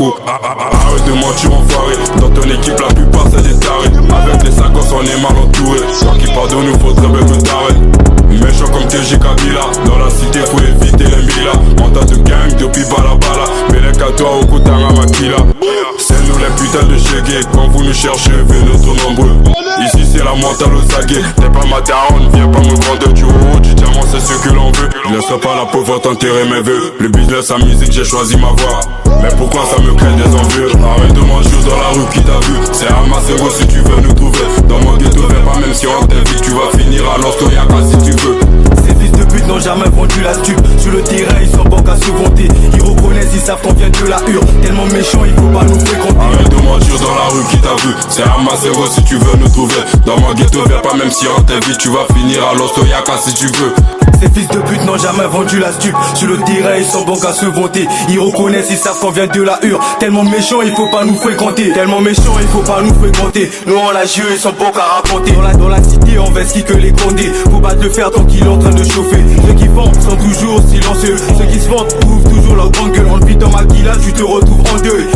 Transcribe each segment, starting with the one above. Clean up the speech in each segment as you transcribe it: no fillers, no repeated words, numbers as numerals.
coco. Arrête de mentir enfoiré. Dans ton équipe la plupart c'est des tarés. Avec les sacoches on est mal entouré. Toi qui part de nous faudrait bien que t'arrêtes. Méchant comme TJ Kabila. Dans la cité faut éviter les milas. Mental de gang depuis Balabala. Mais les toi au Koutara Makila. C'est nous les putains de chégués. Quand vous nous cherchez, venez trop nombreux. Ici c'est la mentale au saguet. T'es pas ma daronne, viens pas me prendre du haut. Du diamant c'est ce que l'on veut. Laisse pas la pauvreté enterrer mes vœux. Le business, la musique, j'ai choisi ma voie. Mais pourquoi ça me crée des envieux? Arrête de mentir dans la rue qui t'a vu. C'est Amasero si tu veux nous trouver. Dans mon ghetto, viens pas même si on t'invite. Tu vas finir à l'Ostoyaka si tu veux. Ces fils de pute n'ont jamais vendu la stup. Sur le terrain ils sont bons qu'à se vanter. Ils reconnaissent, ils savent qu'on vient de la hure. Tellement méchants il faut pas nous fréquenter. Arrête de mentir dans la rue qui t'a vu. C'est Amasero si tu veux nous trouver. Dans mon ghetto viens pas même si on t'invite. Tu vas finir à l'Ostoyaka si tu veux. Ces fils de pute n'ont jamais vendu la stup. Sur le terrain ils sont bons qu'à se vanter. Ils reconnaissent, ils savent qu'on vient de la hure. Tellement méchants il faut pas nous fréquenter. Tellement méchants il faut pas nous fréquenter. Nous on la jure, ils sont bons qu'à raconter. Dans la cité on veste que les condés. Faut battre le fer tant qu'il est en train de chauffer. Ceux qui vendent sont toujours silencieux. Ceux qui se vendent trouvent toujours leur grande gueule. En le vit dans ma guilla, tu te retrouves en deuil.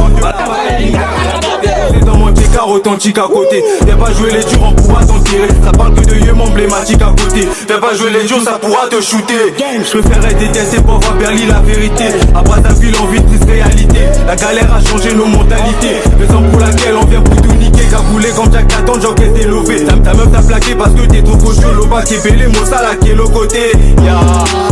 C'est dans mon pécard authentique à côté. Viens pas jouer les durs, on pourra t'enterrer. Ça parle que de yeux emblématique à côté. Viens pas jouer les durs, ça pourra te shooter. Je préférerais détester pour voir Berly la vérité. Après ta ville en vie, triste réalité. La galère a changé nos mentalités. Raison pour laquelle on vient pour tout niquer. Cagoulé comme Jack Attend, j'encaisse des lovés. Ta meuf t'a plaqué parce que t'es trop cochon. L'oba qui est belé, mon sale qui est le côté.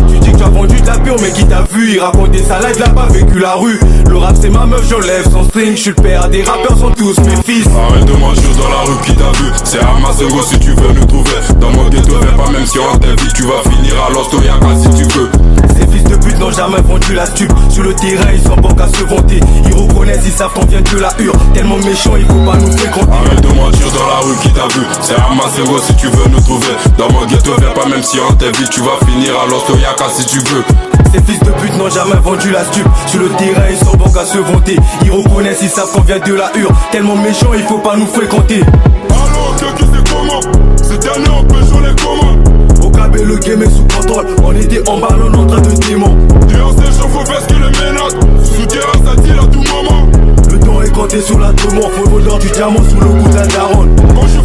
Tu dis que tu as vendu de la pure, mais qui t'a vu? Il raconte des salades, il a pas vécu la rue. Le rap c'est ma meuf, j'enlève son string. Je suis le père des rappeurs, sont tous mes fils. Arrête de mentir dans la rue qui t'a vu. C'est Amasero si tu veux nous trouver. Dans mon ghetto viens pas même si on t'invite. Tu vas finir à l'Ostoyaka si tu veux. Ces fils de pute n'ont jamais vendu la stup. Sur le terrain ils sont bons qu'à se vanter. Ils reconnaissent, ils savent qu'on vient de la hure. Tellement méchants il faut pas nous fréquenter. Arrête de mentir dans la rue qui t'a vu. C'est Amasero si tu veux nous trouver. Dans mon ghetto viens pas même si on t'invite. Tu vas finir à l'Ostoyaka si tu veux. Ces fils de pute n'ont jamais vendu la stup. Sur le terrain ils sont bons qu'à se vanter. Ils reconnaissent, ils savent qu'on vient de la hure. Tellement méchants il faut pas nous fréquenter. Alors qui c'est comment? Cette dernier on peut jouer les commandes. Au cabé le game est sous contrôle. On était en ballon en train de démon. Dehors c'est chaud, faut faire ce qu'il est ménage. Sous terrain ça tire à tout moment. Le temps est compté sur la demande. Faut voleur du diamant sous le coup de la daronne. Quand je